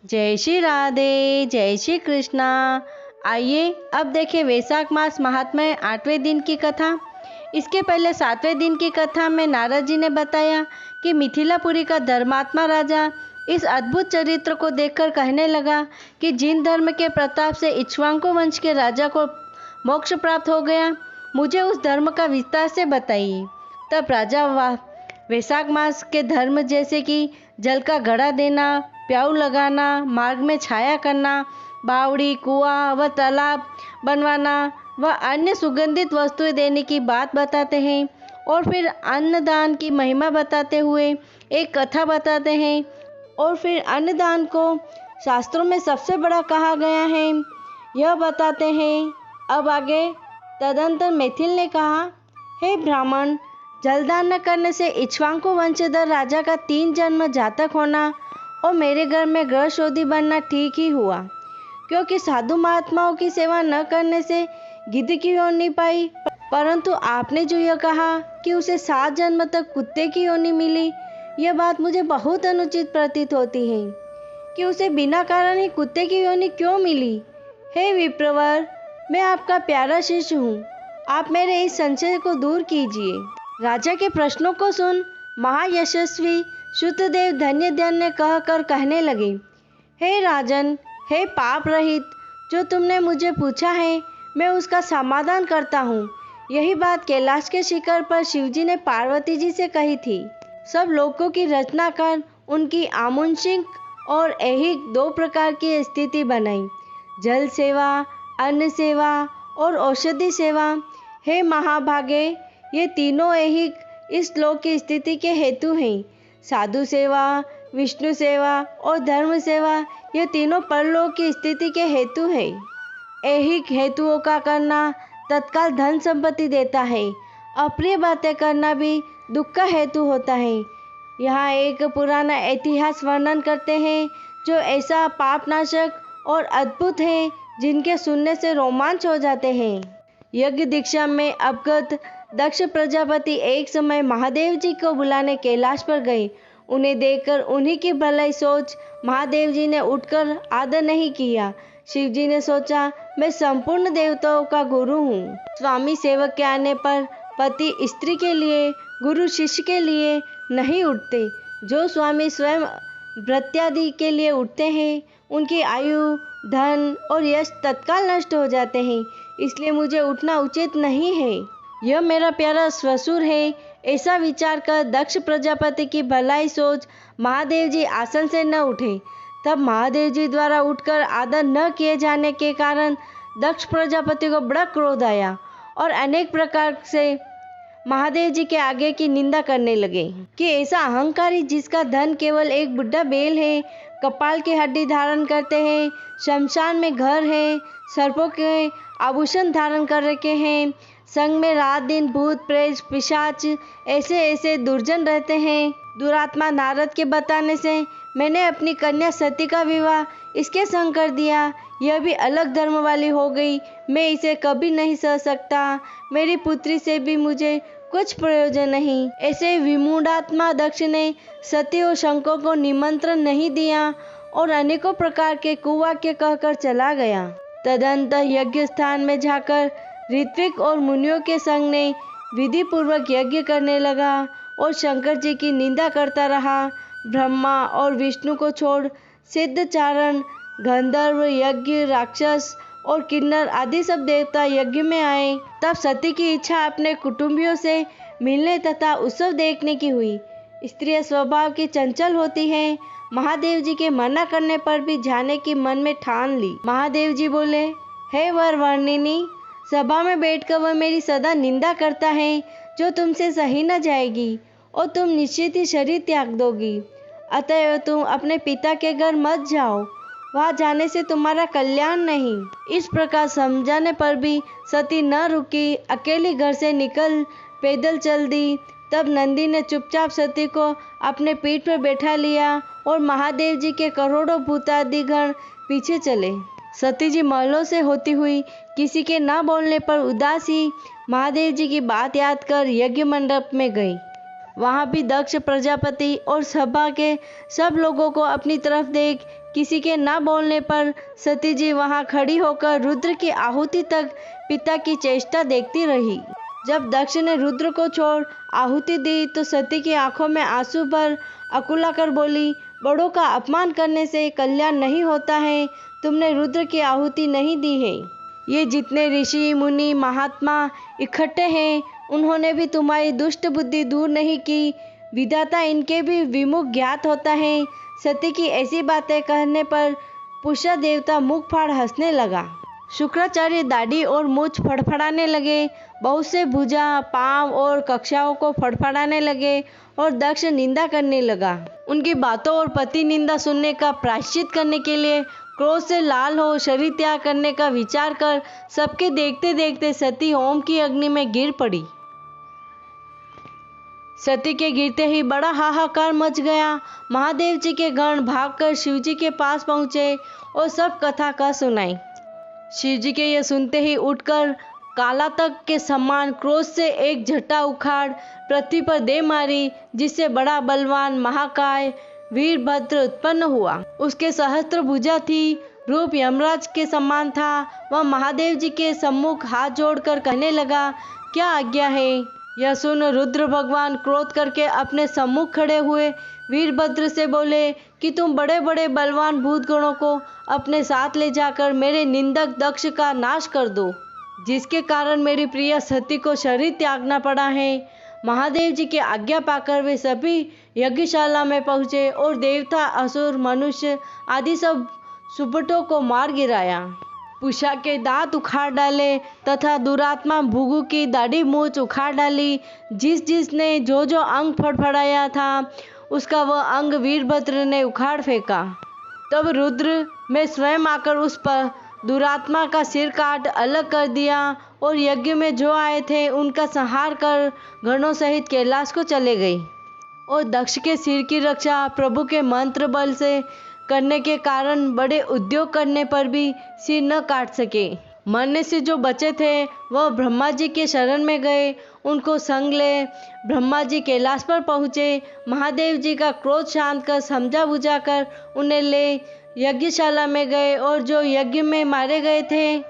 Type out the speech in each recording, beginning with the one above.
जय श्री राधे, जय श्री कृष्णा। आइए अब देखें वैशाख मास महात्म्य 8वें दिन की कथा। इसके पहले 7वें दिन की कथा में नारद जी ने बताया कि मिथिलापुरी का धर्मात्मा राजा इस अद्भुत चरित्र को देखकर कहने लगा कि जिन धर्म के प्रताप से इक्ष्वाकु वंश के राजा को मोक्ष प्राप्त हो गया, मुझे उस धर्म का विस्तार से बताइए। तब राजा वैशाख मास के धर्म जैसे कि जल का घड़ा देना, प्याऊ लगाना, मार्ग में छाया करना, बावड़ी, कुआं व तालाब बनवाना व अन्य सुगंधित वस्तुएं देने की बात बताते हैं। और फिर अन्नदान की महिमा बताते हुए एक कथा बताते हैं। और फिर अन्नदान को शास्त्रों में सबसे बड़ा कहा गया है, यह बताते हैं। अब आगे तदंतर मैथिल ने कहा, हे ब्राह्मण, जलदान न करने से इक्ष्वाकु वंशधर राजा का 3 जन्म जातक होना और मेरे घर में गृहशोधी बनना ठीक ही हुआ, क्योंकि साधु महात्माओं की सेवा न करने से गिद्ध की योनि पाई। परंतु आपने जो यह कहा कि उसे 7 जन्म तक कुत्ते की योनि मिली, यह बात मुझे बहुत अनुचित प्रतीत होती है कि उसे बिना कारण ही कुत्ते की योनि क्यों मिली। हे विप्रवर, मैं आपका प्यारा शिष्य हूँ, आप मेरे इस संशय को दूर कीजिए। राजा के प्रश्नों को सुन महायशस्वी शुद्धदेव धन्य धन्य कहकर कहने लगे, हे राजन, हे पाप रहित, जो तुमने मुझे पूछा है मैं उसका समाधान करता हूँ। यही बात कैलाश के शिखर पर शिवजी ने पार्वती जी से कही थी। सब लोकों की रचना कर उनकी आमुषिक और ऐहिक 2 प्रकार की स्थिति बनाई, जल सेवा, अन्न सेवा और औषधि सेवा। हे महाभागे, ये तीनों ऐहिक इस लोक की स्थिति के हेतु हैं। साधु सेवा, विष्णु सेवा और धर्म सेवा, ये तीनों परलोक की स्थिति के हेतु है। ऐहिक हेतुओं का करना तत्काल धन संपत्ति देता है, अप्रिय बातें करना भी दुख का हेतु होता है। यहाँ एक पुराना इतिहास वर्णन करते हैं जो ऐसा पापनाशक और अद्भुत है जिनके सुनने से रोमांच हो जाते हैं। यज्ञ दीक्षा में अवगत दक्ष प्रजापति एक समय महादेव जी को बुलाने कैलाश पर गए। उन्हें देखकर उन्हीं की भलाई सोच महादेव जी ने उठकर आदर नहीं किया। शिव जी ने सोचा, मैं संपूर्ण देवताओं का गुरु हूँ। स्वामी सेवक के आने पर पति स्त्री के लिए, गुरु शिष्य के लिए नहीं उठते। जो स्वामी स्वयं भृत्यादि के लिए उठते हैं, उनकी आयु, धन और यश तत्काल नष्ट हो जाते हैं। इसलिए मुझे उठना उचित नहीं है। यह मेरा प्यारा ससुर है, ऐसा विचार कर दक्ष प्रजापति की भलाई सोच महादेव जी आसन से न उठे। तब महादेव जी द्वारा उठकर आदर न किए जाने के कारण दक्ष प्रजापति को बड़ा क्रोध आया और अनेक प्रकार से महादेव जी के आगे की निंदा करने लगे कि ऐसा अहंकारी जिसका धन केवल एक बुढ़ा बैल है, कपाल की हड्डी धारण करते हैं, शमशान में घर है, सर्पों के आभूषण धारण कर रखे हैं, संग में रात दिन भूत प्रेत पिशाच ऐसे ऐसे दुर्जन रहते हैं। दुरात्मा नारद के बताने से मैंने अपनी कन्या सती का विवाह इसके संग कर दिया। यह भी अलग धर्म वाली हो गई, मैं इसे कभी नहीं सह सकता। मेरी पुत्री से भी मुझे कुछ प्रयोजन नहीं। ऐसे विमूढ़ात्मा दक्ष ने सती और शंकर को निमंत्रण नहीं दिया और अनेकों प्रकार के कुवाक्य कहकर चला गया। तदंतर यज्ञ स्थान में जाकर ऋत्विक और मुनियों के संग ने विधि पूर्वक यज्ञ करने लगा और शंकर जी की निंदा करता रहा। ब्रह्मा और विष्णु को छोड़ सिद्धचारण, गंधर्व, यज्ञ, राक्षस और किन्नर आदि सब देवता यज्ञ में आए। तब सती की इच्छा अपने कुटुंबियों से मिलने तथा उत्सव देखने की हुई। स्त्रियां स्वभाव की चंचल होती हैं। महादेव जी के मना करने पर भी जाने की मन में ठान ली। महादेव जी बोले, हे वर वर्णिनी, सभा में बैठकर वह मेरी सदा निंदा करता है, जो तुमसे सही न जाएगी और तुम निश्चित ही शरीर त्याग दोगी। अतएव तुम अपने पिता के घर मत जाओ, वहाँ जाने से तुम्हारा कल्याण नहीं। इस प्रकार समझाने पर भी सती न रुकी, अकेली घर से निकल पैदल चल दी। तब नंदी ने चुपचाप सती को अपने पीठ पर बैठा लिया और महादेव जी के करोड़ों भूतादि गण पीछे चले। सती जी महलों से होती हुई किसी के न बोलने पर उदास ही महादेव जी की बात याद कर यज्ञ मंडप में गई। वहाँ भी दक्ष प्रजापति और सभा के सब लोगों को अपनी तरफ देख किसी के न बोलने पर सती जी वहाँ खड़ी होकर रुद्र की आहुति तक पिता की चेष्टा देखती रही। जब दक्ष ने रुद्र को छोड़ आहुति दी तो सती की आंखों में आंसू भर अकुला कर बोली, बड़ों का अपमान करने से कल्याण नहीं होता है। तुमने रुद्र की आहुति नहीं दी है। ये जितने ऋषि मुनि महात्मा इकट्ठे हैं उन्होंने भी तुम्हारी दुष्ट बुद्धि दूर नहीं की। विधाता इनके भी विमुख ज्ञात होता है। सती की ऐसी बातें कहने पर पुष्य देवता मुख फाड़ हंसने लगा। शुक्राचार्य दाढ़ी और मूछ फड़फड़ाने लगे। बहुत से भुजा, पांव और कक्षाओं को फड़फड़ाने लगे और दक्ष निंदा करने लगा। उनकी बातों और पति निंदा सुनने का प्रायश्चित करने के लिए क्रोध से लाल हो शरीर त्याग करने का विचार कर सबके देखते देखते सती होम की अग्नि में गिर पड़ी। सती के गिरते ही बड़ा हाहाकार मच गया। महादेव जी के गण भागकर शिव जी के पास पहुँचे और सब कथा कह सुनाई। शिव जी के ये सुनते ही उठकर काला तक के समान क्रोध से एक झट्टा उखाड़ पृथ्वी पर दे मारी, जिससे बड़ा बलवान महाकाय वीरभद्र उत्पन्न हुआ। उसके सहस्त्र भुजा थी, रूप यमराज के समान था। वह महादेव जी के सम्मुख हाथ जोड़कर कहने लगा, क्या आज्ञा है। यह सुन रुद्र भगवान क्रोध करके अपने सम्मुख खड़े हुए वीरभद्र से बोले कि तुम बड़े बड़े बलवान भूतगणों को अपने साथ ले जाकर मेरे निंदक दक्ष का नाश कर दो, जिसके कारण मेरी प्रिय सती को शरीर त्यागना पड़ा है। महादेव जी की आज्ञा पाकर वे सभी यज्ञशाला में पहुँचे और देवता, असुर, मनुष्य आदि सब सुपटों को मार गिराया। पुषा के दांत उखाड़ डाले तथा दुरात्मा भृगु की दाढ़ी मूछ उखाड़ डाली। जिसने जो अंग फड़फड़ाया था उसका वह अंग वीरभद्र ने उखाड़ फेंका। तब रुद्र में स्वयं आकर उस पर दुरात्मा का सिर काट अलग कर दिया और यज्ञ में जो आए थे उनका संहार कर गणों सहित कैलाश को चले गई। और दक्ष के सिर की रक्षा प्रभु के मंत्र बल से करने के कारण बड़े उद्योग करने पर भी सिर न काट सके। मरने से जो बचे थे वह ब्रह्मा जी के शरण में गए। उनको संग ले ब्रह्मा जी कैलाश पर पहुँचे। महादेव जी का क्रोध शांत कर समझा बुझा कर उन्हें ले यज्ञशाला में गए और जो यज्ञ में मारे गए थे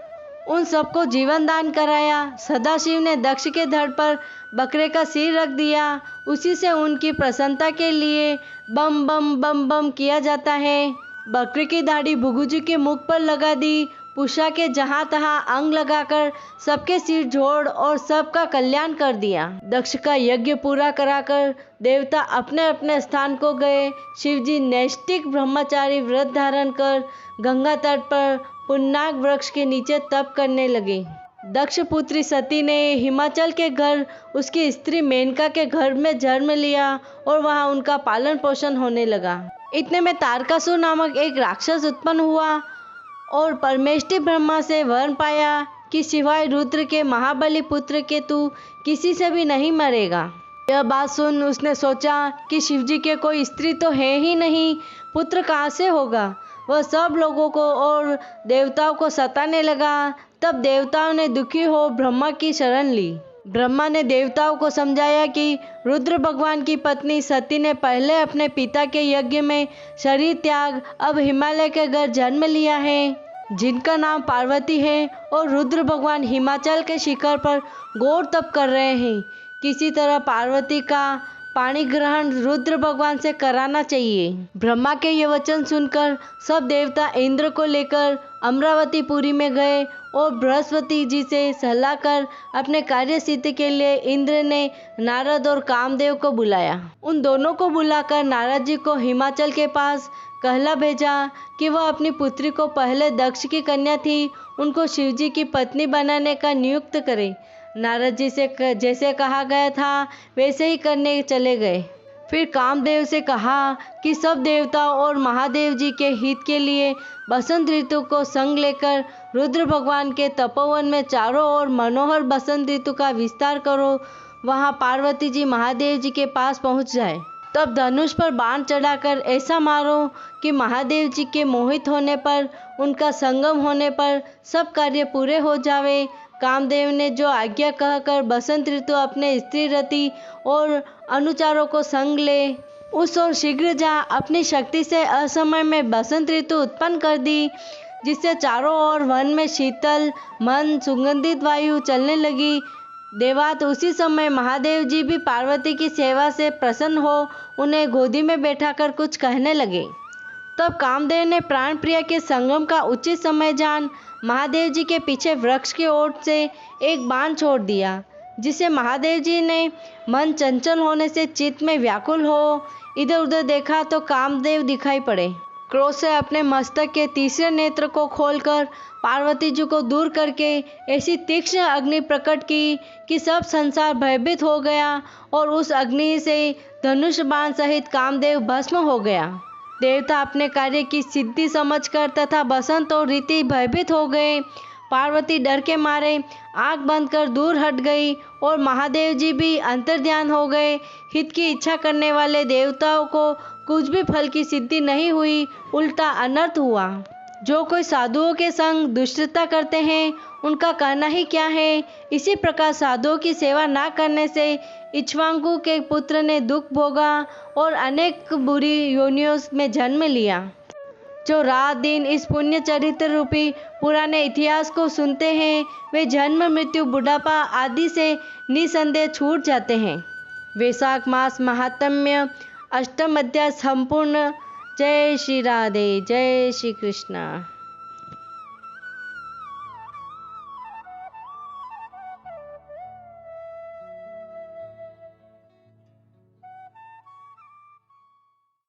उन सबको जीवन दान कराया। सदाशिव ने दक्ष के धड़ पर बकरे का सिर रख दिया। उसी से उनकी प्रसन्नता के लिए बम बम बम बम किया जाता है। बकरे की दाढ़ी भृगुजी के मुख पर लगा दी। पुषा के जहाँ तहाँ अंग लगाकर सबके सिर जोड़ और सबका कल्याण कर दिया। दक्ष का यज्ञ पूरा कराकर देवता अपने अपने स्थान को गए। शिवजी नैष्ठिक ब्रह्मचारी व्रत धारण कर गंगा तट पर पुन्नाग वृक्ष के नीचे तप करने लगे। दक्ष पुत्री सती ने हिमाचल के घर उसकी स्त्री मेनका के घर में जन्म लिया और वहाँ उनका पालन पोषण होने लगा। इतने में तारकासुर नामक एक राक्षस उत्पन्न हुआ और परमेष्टि ब्रह्मा से वर पाया कि सिवाय रुद्र के महाबली पुत्र के तू किसी से भी नहीं मरेगा। यह बात सुन उसने सोचा कि शिवजी के कोई स्त्री तो है ही नहीं, पुत्र कहाँ से होगा। वह सब लोगों को और देवताओं को सताने लगा। तब देवताओं ने दुखी हो ब्रह्मा की शरण ली। ब्रह्मा ने देवताओं को समझाया कि रुद्र भगवान की पत्नी सती ने पहले अपने पिता के यज्ञ में शरीर त्याग अब हिमालय के घर जन्म लिया है, जिनका नाम पार्वती है, और रुद्र भगवान हिमाचल के शिखर पर घोर तप कर रहे हैं। किसी तरह पार्वती का पाणी ग्रहण रुद्र भगवान से कराना चाहिए। ब्रह्मा के ये वचन सुनकर सब देवता इंद्र को लेकर अमरावतीपुरी में गए और बृहस्पति जी से सलाह कर अपने कार्य सिद्धि के लिए इंद्र ने नारद और कामदेव को बुलाया। उन दोनों को बुलाकर नारद जी को हिमाचल के पास कहला भेजा कि वह अपनी पुत्री को पहले दक्ष की कन्या थी उनको शिवजी की पत्नी बनाने का नियुक्त करे। नारद जी से जैसे कहा गया था वैसे ही करने चले गए। फिर कामदेव से कहा कि सब देवताओं और महादेव जी के हित के लिए बसंत ऋतु को संग लेकर रुद्र भगवान के तपोवन में चारों ओर मनोहर बसंत ऋतु का विस्तार करो। वहाँ पार्वती जी महादेव जी के पास पहुँच जाए। तब धनुष पर बाण चढ़ाकर ऐसा मारो कि महादेव जी के मोहित होने पर, उनका संगम होने पर सब कार्य पूरे हो जावे। कामदेव ने जो आज्ञा कहकर बसंत ऋतु अपने स्त्री रति और अनुचारों को संग ले, उस ओर शीघ्र जा अपनी शक्ति से असमय में बसंत ऋतु उत्पन्न कर दी, जिससे चारों ओर वन में शीतल मन सुगंधित वायु चलने लगी। देवात उसी समय महादेव जी भी पार्वती की सेवा से प्रसन्न हो उन्हें गोदी में बैठाकर कुछ कहने लगे। तब कामदेव ने प्राण प्रिया के संगम का उचित समय जान महादेव जी के पीछे वृक्ष की ओर से एक बाण छोड़ दिया, जिसे महादेव जी ने मन चंचल होने से चित्त में व्याकुल हो इधर उधर देखा तो कामदेव दिखाई पड़े। क्रोध से अपने मस्तक के तीसरे नेत्र को खोलकर पार्वती जी को दूर करके ऐसी तीक्ष्ण अग्नि प्रकट की कि सब संसार भयभीत हो गया और उस अग्नि से धनुष बाण सहित कामदेव भस्म हो गया। देवता अपने कार्य की सिद्धि समझकर तथा बसंत और रीति भयभीत हो गए। पार्वती डर के मारे आँख बंद कर दूर हट गई और महादेव जी भी अंतर्ध्यान हो गए। हित की इच्छा करने वाले देवताओं को कुछ भी फल की सिद्धि नहीं हुई, उल्टा अनर्थ हुआ। जो कोई साधुओं के संग दुष्टता करते हैं उनका कहना ही क्या है। इसी प्रकार साधुओं की सेवा न करने से इक्ष्वाकु के पुत्र ने दुख भोगा और अनेक बुरी योनियों में जन्म लिया। जो रात दिन इस पुण्य चरित्र रूपी पुराने इतिहास को सुनते हैं वे जन्म मृत्यु बुढ़ापा आदि से निसंदेह छूट जाते हैं। वैशाख मास महात्म्य अष्टम अध्याय संपूर्ण। जय श्री राधे, जय श्री कृष्ण।